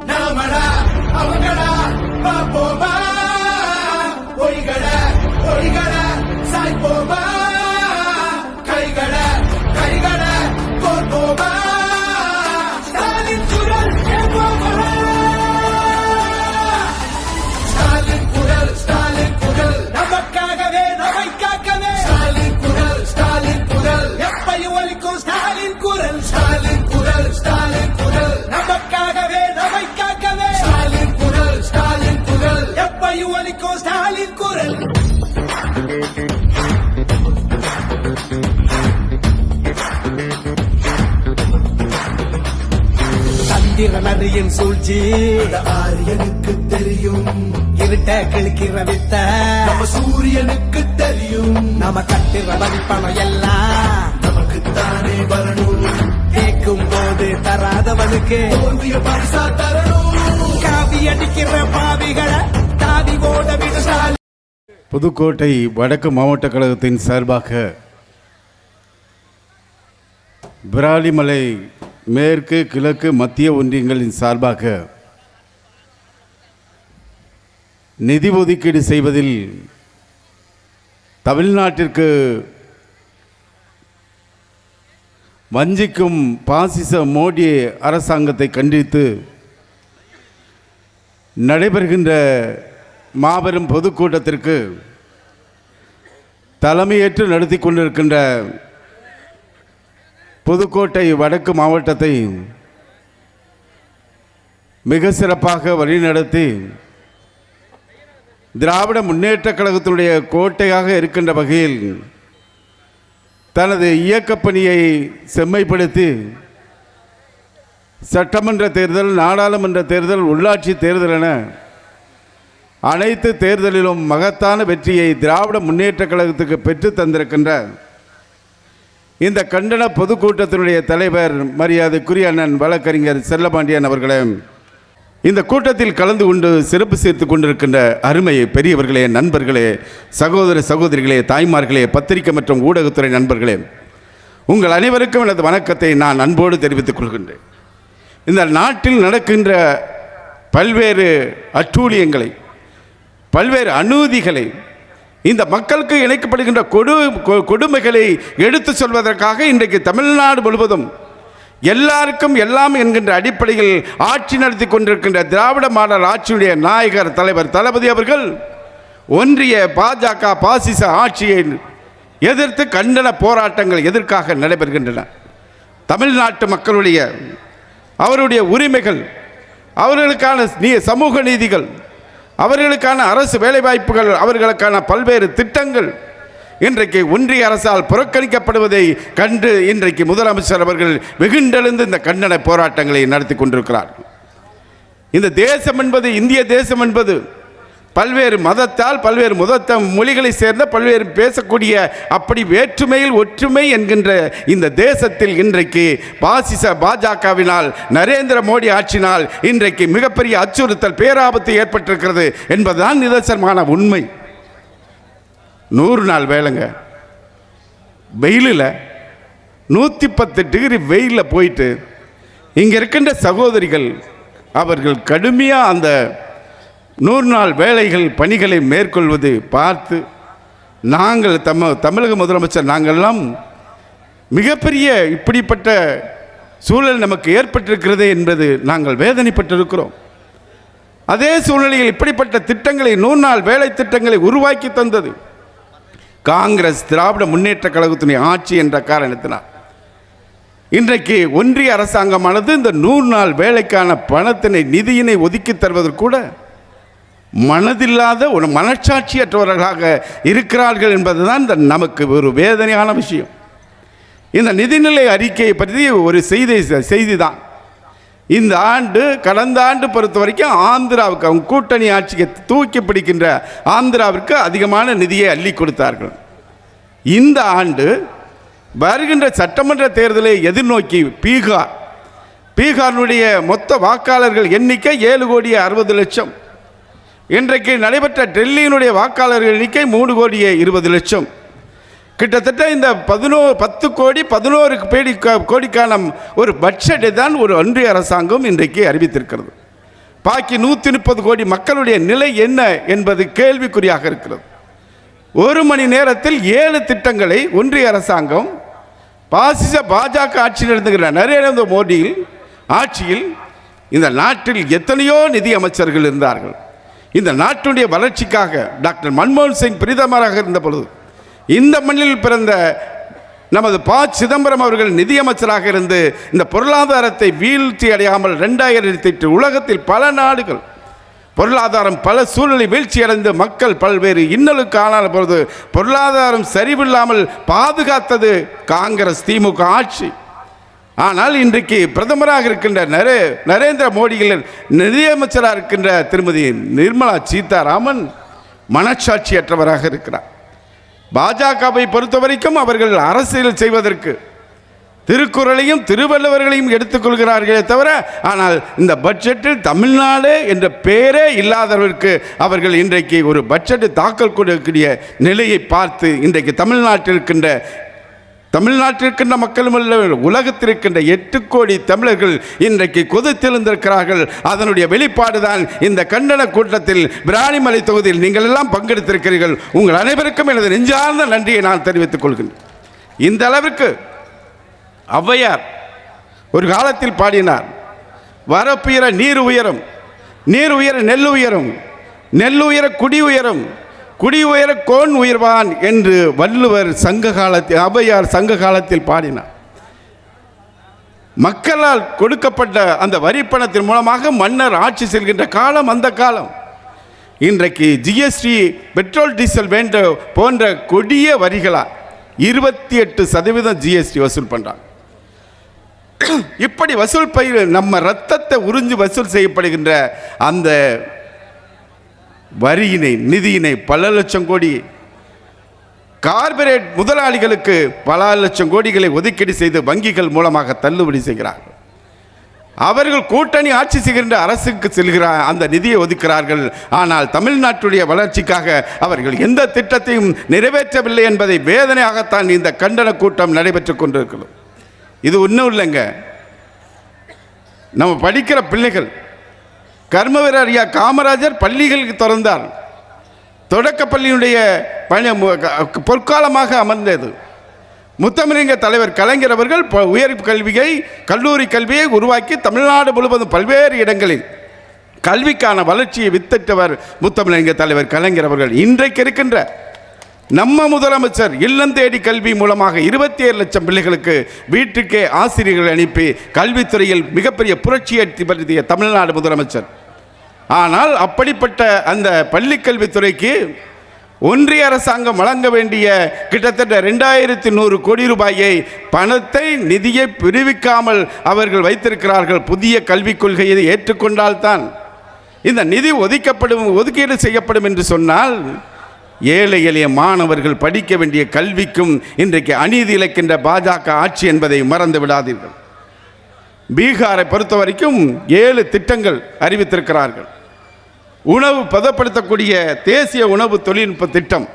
நாமடா அவங்கடா பாப்போமா ஒய்கட ஒய்கட சாய்ப்போமா கைகட கைகட கோர்ப்போமா ஸ்டாலின் குரல் கேட்போமா ஸ்டாலின் குரல் நமக்காகவே நம்மை காக்கவே ஸ்டாலின் குரல் எப்பையும் ஒலிக்கும் ஸ்டாலின் குரல் நமக்காகவே நம்மை காக்கவே ஸ்டாலின் குரல் எப்பையும் ஒலிக்கும் ஸ்டாலின் குரல். சந்திரன் சூழ்ச்சி ஆரியனுக்கு தெரியும், இருட்ட கிழக்கிற வித்த நம்ம சூரியனுக்கு தெரியும், நம்ம கட்டுற வரிப்பணம் எல்லாம் நமக்குத்தானே வரணும், கேட்கும் போது தராதவனுக்கு தோல்விய பரிசா தரணும், காவி அடிக்கிற பாவிகளை தாவி ஓட விட. புதுக்கோட்டை வடக்கு மாவட்ட கழகத்தின் சார்பாக விராலிமலை மேற்கு கிழக்கு மத்திய ஒன்றியங்களின் சார்பாக நிதி ஒதுக்கீடு செய்வதில் தமிழ்நாட்டிற்கு வஞ்சிக்கும் பாசிச மோடி அரசாங்கத்தை கண்டித்து நடைபெறுகின்ற மாபெரும் பொதுக்கூட்டத்திற்கு தலைமையேற்று நடத்தி கொண்டிருக்கின்ற புதுக்கோட்டை வடக்கு மாவட்டத்தை மிக சிறப்பாக வழிநடத்தி திராவிட முன்னேற்றக் கழகத்தினுடைய கோட்டையாக இருக்கின்ற வகையில் தனது இயக்கப்பணியை செம்மைப்படுத்தி சட்டமன்ற தேர்தல், நாடாளுமன்ற தேர்தல், உள்ளாட்சி தேர்தல் என அனைத்து தேர்தலிலும் மகத்தான வெற்றியை திராவிட முன்னேற்றக் கழகத்துக்கு பெற்று தந்திருக்கின்ற இந்த கண்டன பொதுக்கூட்டத்தினுடைய தலைவர் மரியாதைக்குரிய அண்ணன் வழக்கறிஞர் செல்லபாண்டியன் அவர்களே, இந்த கூட்டத்தில் கலந்து கொண்டு சிறப்பு சேர்த்து கொண்டிருக்கின்ற அருமை பெரியவர்களே, நண்பர்களே, சகோதர சகோதரிகளே, தாய்மார்களே, பத்திரிகை மற்றும் ஊடகத்துறை நண்பர்களே, உங்கள் அனைவருக்கும் எனது வணக்கத்தை நான் அன்போடு தெரிவித்துக் கொள்கின்றேன். இந்த நாட்டில் நடக்கின்ற பல்வேறு அட்டூழியங்களை, பல்வேறு அநீதிகளை, இந்த மக்களுக்கு இணைக்கப்படுகின்ற கொடுமைகளை எடுத்து சொல்வதற்காக இன்றைக்கு தமிழ்நாடு முழுவதும் எல்லாருக்கும் எல்லாம் என்கின்ற அடிப்படையில் ஆட்சி நடத்தி கொண்டிருக்கின்ற திராவிட மாடல் ஆட்சியுடைய நாயகர் தலைவர் தளபதி அவர்கள் ஒன்றிய பாஜக பாசிச ஆட்சியை எதிர்த்து கண்டன போராட்டங்கள் எதற்காக நடைபெறுகின்றன. தமிழ்நாட்டு மக்களுடைய அவருடைய உரிமைகள், அவர்களுக்கான சமூக நீதிகள், அவர்களுக்கான அரசு வேலைவாய்ப்புகள், அவர்களுக்கான பல்வேறு திட்டங்கள் இன்றைக்கு ஒன்றிய அரசால் புறக்கணிக்கப்படுவதை கண்டு இன்றைக்கு முதலமைச்சர் அவர்கள் வெகுண்டெழுந்து இந்த கண்டன போராட்டங்களை நடத்தி கொண்டிருக்கிறார். இந்த தேசம் என்பது, இந்திய தேசம் என்பது பல்வேறு மதத்தால், பல்வேறு மொழிகளை சேர்ந்த பல்வேறு பேசக்கூடிய அப்படி வேற்றுமையில் ஒற்றுமை என்கின்ற இந்த தேசத்தில் இன்றைக்கு பாசிச பாஜகவினால், நரேந்திர மோடி ஆட்சினால் இன்றைக்கு மிகப்பெரிய அச்சுறுத்தல், பேராபத்து ஏற்பட்டிருக்கிறது என்பதுதான் நிதர்சனமான உண்மை. 100 நாள் வேலைங்க, வெயிலில் 110 டிகிரி வெயிலில் போயிட்டு இங்கே இருக்கின்ற சகோதரிகள் அவர்கள் கடுமையாக அந்த 100 நாள் வேலைகள் பணிகளை மேற்கொள்வது பார்த்து நாங்கள் தமிழக முதலமைச்சர் நாங்கள்லாம் மிகப்பெரிய இப்படிப்பட்ட சூழல் நமக்கு ஏற்பட்டிருக்கிறது என்பது நாங்கள் வேதனைப்பட்டிருக்கிறோம். அதே சூழ்நிலையில் இப்படிப்பட்ட திட்டங்களை, 100 நாள் வேலை திட்டங்களை உருவாக்கி தந்தது காங்கிரஸ் திராவிட முன்னேற்ற கழகத்தினுடைய ஆட்சி என்ற காரணத்தினால் இன்றைக்கு ஒன்றிய அரசாங்கமானது இந்த 100 நாள் வேலைக்கான பணத்தினை, நிதியினை ஒதுக்கி தருவதற்கு கூட மனதில்லாத ஒரு மனச்சாட்சியற்றவர்களாக இருக்கிறார்கள் என்பதுதான் நமக்கு ஒரு வேதனையான விஷயம். இந்த நிதிநிலை அறிக்கையை பற்றி ஒரு செய்தி தான். இந்த ஆண்டு, கடந்த ஆண்டு பொறுத்த வரைக்கும் ஆந்திராவுக்கு, அவங்க கூட்டணி ஆட்சியை தூக்கி பிடிக்கின்ற ஆந்திராவிற்கு அதிகமான நிதியை அள்ளி கொடுத்தார்கள். இந்த ஆண்டு வருகின்ற சட்டமன்ற தேர்தலை எதிர்நோக்கி பீகாரினுடைய மொத்த வாக்காளர்கள் எண்ணிக்கை 7,60,00,000. இன்றைக்கு நடைபெற்ற டெல்லியினுடைய வாக்காளர்கள் எண்ணிக்கை 3,20,00,000. கிட்டத்தட்ட இந்த 10 கோடி 11 கோடிக்கான ஒரு பட்ஜெட்டை தான் ஒரு ஒன்றிய அரசாங்கம் இன்றைக்கு அறிவித்திருக்கிறது. பாக்கி 130 கோடி மக்களுடைய நிலை என்ன என்பது கேள்விக்குறியாக இருக்கிறது. ஒரு மணி நேரத்தில் 7 திட்டங்களை ஒன்றிய அரசாங்கம் பாஜக ஆட்சி நடந்துகிற நரேந்திர மோடி ஆட்சியில் இந்த நாட்டில் எத்தனையோ நிதி அமைச்சர்கள் இருந்தார்கள். இந்த நாட்டுடைய வளர்ச்சிக்காக டாக்டர் மன்மோகன் சிங் பிரதமராக இருந்த பொழுது இந்த மண்ணில் பிறந்த நமது சிதம்பரம் அவர்கள் நிதியமைச்சராக இருந்து இந்த பொருளாதாரத்தை வீழ்ச்சி அடையாமல் 2008 உலகத்தில் பல நாடுகள் பொருளாதாரம் பல சூழ்நிலை வீழ்ச்சி அடைந்து மக்கள் பல்வேறு இன்னலுக்கு ஆன பொழுது பொருளாதாரம் சரிவில்லாமல் பாதுகாத்தது காங்கிரஸ் திமுக ஆட்சி. ஆனால் இன்றைக்கு பிரதமராக இருக்கின்ற நரேந்திர மோடியில் நிதியமைச்சராக இருக்கின்ற திருமதி நிர்மலா சீதாராமன் மனச்சாட்சியற்றவராக இருக்கிறார். பாஜகவை பொறுத்த வரைக்கும் அவர்கள் அரசியல் செய்வதற்கு திருக்குறளையும் திருவள்ளுவர்களையும் எடுத்துக்கொள்கிறார்களே தவிர, ஆனால் இந்த பட்ஜெட்டில் தமிழ்நாடு என்ற பெயரே இல்லாதவருக்கு அவர்கள் இன்றைக்கு ஒரு பட்ஜெட்டை தாக்கல் கொடுக்கக்கூடிய நிலையை பார்த்து இன்றைக்கு தமிழ்நாட்டிற்கின்ற மக்களும் உலகத்தில் இருக்கின்ற 8 கோடி தமிழர்கள் இன்றைக்கு கொதித்தெழுந்திருக்கிறார்கள். அதனுடைய வெளிப்பாடு தான் இந்த கண்டன கூட்டத்தில் விராலிமலை தொகுதியில் நீங்கள் எல்லாம் பங்கெடுத்திருக்கிறீர்கள். உங்கள் அனைவருக்கும் எனது நெஞ்சார்ந்த நன்றியை நான் தெரிவித்துக் கொள்கிறேன். இந்த அளவிற்கு ஔவையார் ஒரு காலத்தில் பாடினார், வரப்புயர நீர் உயரும், நீர் உயர நெல் உயரும், நெல் உயர குடி உயரும், குடி உயர கோன் உயர்வான் என்று வள்ளுவர் ஔவையார் சங்க காலத்தில் பாடினார். மக்களால் கொடுக்கப்பட்ட அந்த வரி பணத்தின் மூலமாக மன்னர் ஆட்சி செல்கின்ற காலம் அந்த காலம். இன்றைக்கு ஜிஎஸ்டி பெட்ரோல் டீசல் போன்ற கொடிய வரிகளால் 28% ஜிஎஸ்டி வசூல் பண்றாங்க. இப்படி வசூல் நம்ம ரத்தத்தை உறிஞ்சு வசூல் செய்யப்படுகின்ற அந்த வரியினை நிதியினை பல லட்சம் கோடி கார்ப்பரேட் முதலாளிகளுக்கு பல லட்சம் கோடிகளை ஒதுக்கீடு செய்து வங்கிகள் மூலமாக தள்ளுபடி செய்கிறார்கள். அவர்கள் கூட்டணி ஆட்சி செய்கின்ற அரசுக்கு செல்கிற அந்த நிதியை ஒதுக்கிறார்கள். ஆனால் தமிழ்நாட்டுடைய வளர்ச்சிக்காக அவர்கள் எந்த திட்டத்தையும் நிறைவேற்றவில்லை என்பதை வேதனையாகத்தான் இந்த கண்டன கூட்டம் நடைபெற்றுக் கொண்டிருக்கிறது. இது ஒன்றும் இல்லைங்க, நம்ம படிக்கிற பிள்ளைகள் கர்மவீரர் ஐயா காமராஜர் பள்ளிகளுக்கு திறந்தார். தொடக்க பள்ளியினுடைய பொற்காலமாக அமர்ந்தது. முத்தமிழக தலைவர் கலைஞர் அவர்கள் உயர் கல்வியை கல்லூரி கல்வியை உருவாக்கி தமிழ்நாடு முழுவதும் பல்வேறு இடங்களில் கல்விக்கான வளர்ச்சியை வித்திட்டவர் முத்தமிழக தலைவர் கலைஞர் அவர்கள். இன்றைக்கு இருக்கின்ற நம்ம முதலமைச்சர் இல்லம் தேடி கல்வி மூலமாக 27 லட்சம் பிள்ளைகளுக்கு வீட்டுக்கே ஆசிரியர்கள் அனுப்பி கல்வித்துறையில் மிகப்பெரிய புரட்சி ஏற்படுத்திய தமிழ்நாடு முதலமைச்சர். ஆனால் அப்படிப்பட்ட அந்த பள்ளிக்கல்வித்துறைக்கு ஒன்றிய அரசாங்கம் வழங்க வேண்டிய கிட்டத்தட்ட 2100 கோடி ரூபாயை பணத்தை நிதியை பிரிவிக்காமல் அவர்கள் வைத்திருக்கிறார்கள். புதிய கல்விக் கொள்கையை ஏற்றுக்கொண்டால்தான் இந்த நிதி ஒதுக்கீடு செய்யப்படும் என்று சொன்னால் ஏழை எளிய மாணவர்கள் படிக்க வேண்டிய கல்விக்கும் இன்றைக்கு அநீதி இழைக்கின்ற பாஜக ஆட்சி என்பதை மறந்து விடாதீர்கள். பீகாரை பொறுத்த வரைக்கும் 7 திட்டங்கள் அறிவித்திருக்கிறார்கள். உணவு பதப்படுத்தக்கூடிய தேசிய உணவு தொழில்நுட்ப திட்டம்,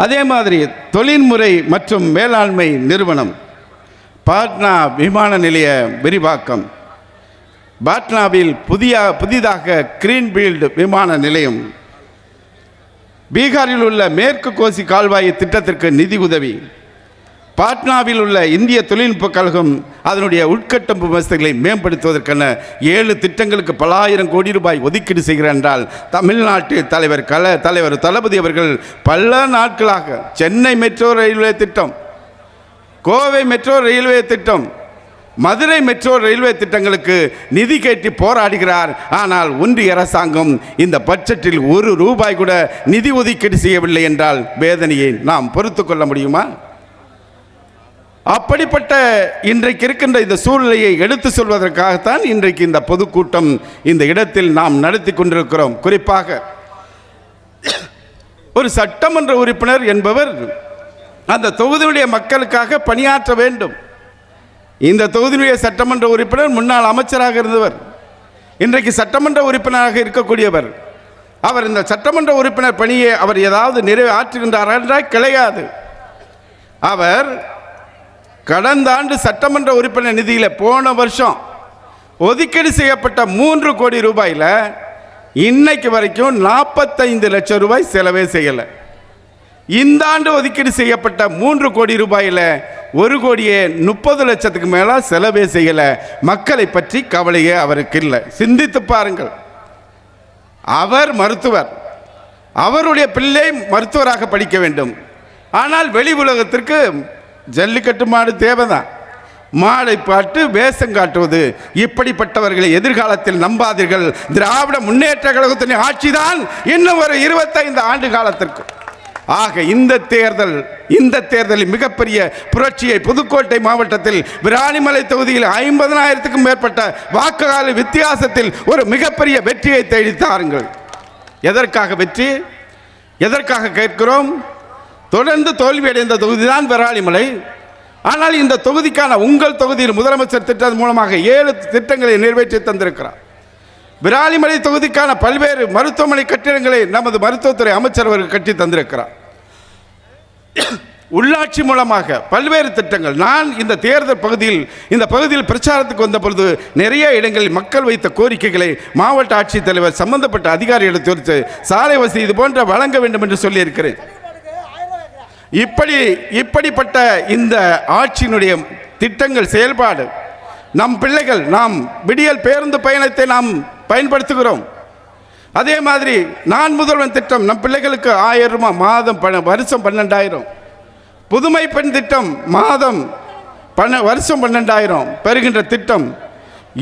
அதே மாதிரி தொழில்முறை மற்றும் மேலாண்மை நிறுவனம், பாட்னா விமான நிலைய விரிவாக்கம், பாட்னாவில் புதிதாக கிரீன்ஃபீல்டு விமான நிலையம், பீகாரில் உள்ள மேற்கு கோசி கால்வாய் திட்டத்திற்கு நிதி உதவி, பாட்னாவில் உள்ள இந்திய தொழில்நுட்ப கழகம் அதனுடைய உட்கட்டமைப்பு வசதிகளை மேம்படுத்துவதற்கான 7 திட்டங்களுக்கு பல ஆயிரம் கோடி ரூபாய் ஒதுக்கீடு செய்கிறார் என்றால் தமிழ்நாட்டு தலைவர் தளபதி அவர்கள் பல நாட்களாக சென்னை மெட்ரோ ரயில்வே திட்டம், கோவை மெட்ரோ ரயில்வே திட்டம், மதுரை மெட்ரோ ரயில்வே திட்டங்களுக்கு நிதி கேட்டு போராடுகிறார். ஆனால் ஒன்றிய அரசாங்கம் இந்த பட்ஜெட்டில் 1 ரூபாய் கூட நிதி ஒதுக்கீடு செய்யவில்லை என்றால் வேதனையை நாம் பொறுத்து கொள்ள முடியுமா? அப்படிப்பட்ட இன்றைக்கு இருக்கின்ற இந்த சூழ்நிலையை எடுத்து சொல்வதற்காகத்தான் இன்றைக்கு இந்த பொதுக்கூட்டம் இந்த இடத்தில் நாம் நடத்தி கொண்டிருக்கிறோம். குறிப்பாக ஒரு சட்டமன்ற உறுப்பினர் என்பவர் அந்த தொகுதியுடைய மக்களுக்காக பணியாற்ற வேண்டும். இந்த தொகுதியுடைய சட்டமன்ற உறுப்பினர் முன்னாள் அமைச்சராக இருந்தவர், இன்றைக்கு சட்டமன்ற உறுப்பினராக இருக்கக்கூடியவர். அவர் இந்த சட்டமன்ற உறுப்பினர் பணியை அவர் ஏதாவது நிறைவேற்றுகின்றார் என்றால் கிடையாது. அவர் கடந்த ஆண்டு சட்டமன்ற உறுப்பினர் நிதியில் போன வருஷம் ஒதுக்கீடு செய்யப்பட்ட 3 கோடி ரூபாயில் இன்னைக்கு வரைக்கும் 45 லட்சம் ரூபாய் செலவே செய்யலை. இந்த ஆண்டு ஒதுக்கீடு செய்யப்பட்ட 3 கோடி ரூபாயில் 1 கோடியே 30 லட்சத்துக்கு மேலே செலவே செய்யலை. மக்களை பற்றி கவலையே அவருக்கு இல்லை. சிந்தித்து பாருங்கள். அவர் மருத்துவர், அவருடைய பிள்ளை மருத்துவராக படிக்க வேண்டும். ஆனால் வெளி உலகத்திற்கு ஜல்லிக்கட்டு மாடு தேவைதான். மாடை பாட்டு வேஷம் காட்டுவது, இப்படிப்பட்டவர்களை எதிர்காலத்தில் நம்பாதீர்கள். திராவிட முன்னேற்ற கழகத்தின் ஆட்சிதான் இன்னும் ஒரு 25 ஆண்டு காலத்திற்கு. ஆக இந்த தேர்தலில் மிகப்பெரிய புரட்சியை புதுக்கோட்டை மாவட்டத்தில் விராலிமலை தொகுதியில் 50,000க்கும் மேற்பட்ட வாக்குகள் வித்தியாசத்தில் ஒரு மிகப்பெரிய வெற்றியை தேடித்தாருங்கள். எதற்காக வெற்றி, எதற்காக கேட்கிறோம்? தொடர்ந்து தோல்வியடைந்த தொகுதி தான் விராலிமலை. ஆனால் இந்த தொகுதிக்கான உங்கள் தொகுதியில் முதலமைச்சர் திட்டம் மூலமாக 7 திட்டங்களை நிறைவேற்றி தந்திருக்கிறார். விராலிமலை தொகுதிக்கான பல்வேறு மருத்துவமனை கட்டிடங்களை நமது மருத்துவத்துறை அமைச்சர் அவர்கள் கட்டி தந்திருக்கிறார். உள்ளாட்சி மூலமாக பல்வேறு திட்டங்கள். நான் இந்த தேர்தல் பகுதியில் பிரச்சாரத்துக்கு வந்த பொழுது நிறைய இடங்களில் மக்கள் வைத்த கோரிக்கைகளை மாவட்ட ஆட்சித்தலைவர் சம்பந்தப்பட்ட அதிகாரிகளுக்கு தெரிவித்து சாலை வசதி இது போன்ற வழங்க வேண்டும் என்று சொல்லியிருக்கிறேன். இப்படிப்பட்ட இந்த ஆட்சியினுடைய திட்டங்கள் செயல்பாடு நம் பிள்ளைகள், நாம் விடியல் பேருந்து பயணத்தை நாம் பயன்படுத்துகிறோம். அதே மாதிரி நான் முதல்வன் திட்டம் நம் பிள்ளைகளுக்கு 1000 ரூபாய் மாதம், வருஷம் 12,000. புதுமை பெண் திட்டம் மாதம் வருஷம் 12,000 பெறுகின்ற திட்டம்.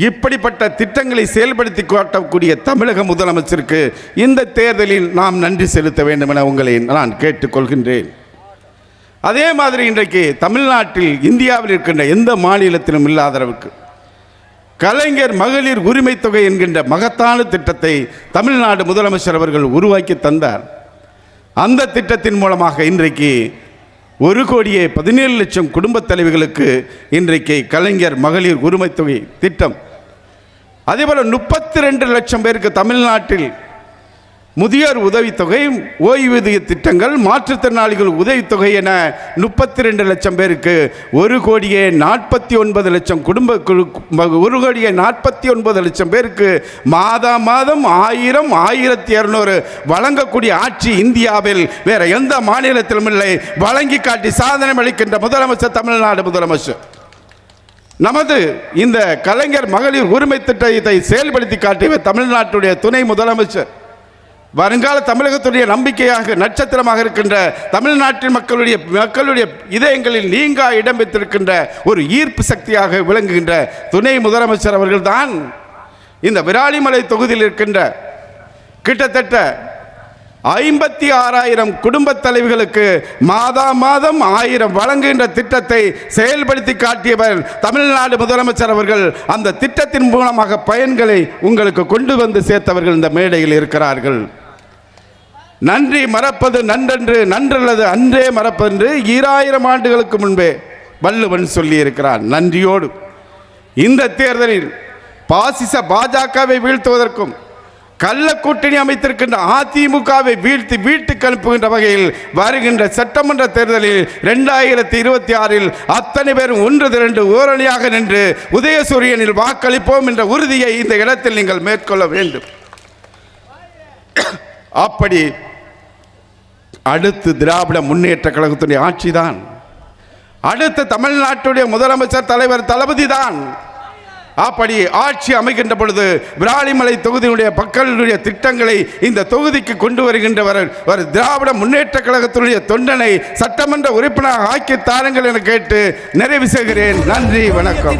இப்படிப்பட்ட திட்டங்களை செயல்படுத்தி காட்டக்கூடிய தமிழக முதலமைச்சருக்கு இந்த தேர்தலில் நாம் நன்றி செலுத்த வேண்டும் என உங்களை நான் கேட்டுக்கொள்கின்றேன். அதே மாதிரி இன்றைக்கு தமிழ்நாட்டில், இந்தியாவில் இருக்கின்ற எந்த மாநிலத்திலும் இல்லாத அளவுக்கு கலைஞர் மகளிர் உரிமை தொகை என்கின்ற மகத்தான திட்டத்தை தமிழ்நாடு முதலமைச்சர் அவர்கள் உருவாக்கி தந்தார். அந்த திட்டத்தின் மூலமாக இன்றைக்கு 1 கோடியே 17 லட்சம் குடும்ப தலைவிகளுக்கு இன்றைக்கு கலைஞர் மகளிர் உரிமை தொகை திட்டம். அதேபோல் 32 லட்சம் பேருக்கு தமிழ்நாட்டில் முதியோர் உதவித்தொகை, ஓய்வூதிய திட்டங்கள், மாற்றுத்திறனாளிகள் உதவித்தொகை என 32 லட்சம் பேருக்கு 1 கோடியே 49 லட்சம் 1 கோடியே 49 லட்சம் பேருக்கு மாதம் 1000, 1200 வழங்கக்கூடிய ஆட்சி இந்தியாவில் வேற எந்த மாநிலத்திலும் இல்லை. வழங்கி காட்டி சாதனை அளிக்கின்ற முதலமைச்சர் தமிழ்நாடு முதலமைச்சர். நமது இந்த கலைஞர் மகளிர் உரிமை திட்டத்தை செயல்படுத்தி காட்டிய தமிழ்நாட்டுடைய துணை முதலமைச்சர், வருங்கால தமிழகத்துடைய நம்பிக்கையாக நட்சத்திரமாக இருக்கின்ற தமிழ்நாட்டின் மக்களுடைய இதயங்களில் நீங்கா இடம் பெற்றிருக்கின்ற ஒரு ஈர்ப்பு சக்தியாக விளங்குகின்ற துணை முதலமைச்சர் அவர்கள்தான் இந்த விராலிமலை தொகுதியில் இருக்கின்ற கிட்டத்தட்ட 56,000 குடும்ப தலைவிகளுக்கு மாதம் 1000 வழங்குகின்ற திட்டத்தை செயல்படுத்தி காட்டியவர் தமிழ்நாடு முதலமைச்சர் அவர்கள். அந்த திட்டத்தின் மூலமாக பயன்களை உங்களுக்கு கொண்டு வந்து சேர்த்தவர்கள் இந்த மேடையில் இருக்கிறார்கள். நன்றி மறப்பது நன்றன்று, நன்றல்லது அன்றே மறப்பென்று 2000 ஆண்டுகளுக்கு முன்பே வள்ளுவன் சொல்லி இருக்கிறான். நன்றியோடு இந்த தேர்தலில் பாசிச பாஜகவை வீழ்த்துவதற்கும் கள்ள கூட்டணி அமைத்திருக்கின்ற அதிமுகவை வீழ்த்தி வீட்டுக்கு அனுப்புகின்ற வகையில் வருகின்ற சட்டமன்ற தேர்தலில் 2026 அத்தனை பேரும் ஒன்று திரண்டு ஓரணியாக நின்று உதயசூரியனில் வாக்களிப்போம் என்ற உறுதியை இந்த இடத்தில் நீங்கள் மேற்கொள்ள வேண்டும். அப்படி அடுத்து திராவிட முன்னேற்ற கழகத்துடைய ஆட்சிதான், அடுத்த தமிழ்நாட்டுடைய முதலமைச்சர் தலைவர் தளபதி தான். அப்படி ஆட்சி அமைகின்ற பொழுது விராலிமலை தொகுதியினுடைய மக்களுடைய திட்டங்களை இந்த தொகுதிக்கு கொண்டு வருகின்றவர் ஒரு திராவிட முன்னேற்ற கழகத்தினுடைய தொண்டனை சட்டமன்ற உறுப்பினர் ஆக்கி தாருங்கள் என கேட்டு நிறைவு செய்கிறேன். நன்றி, வணக்கம்.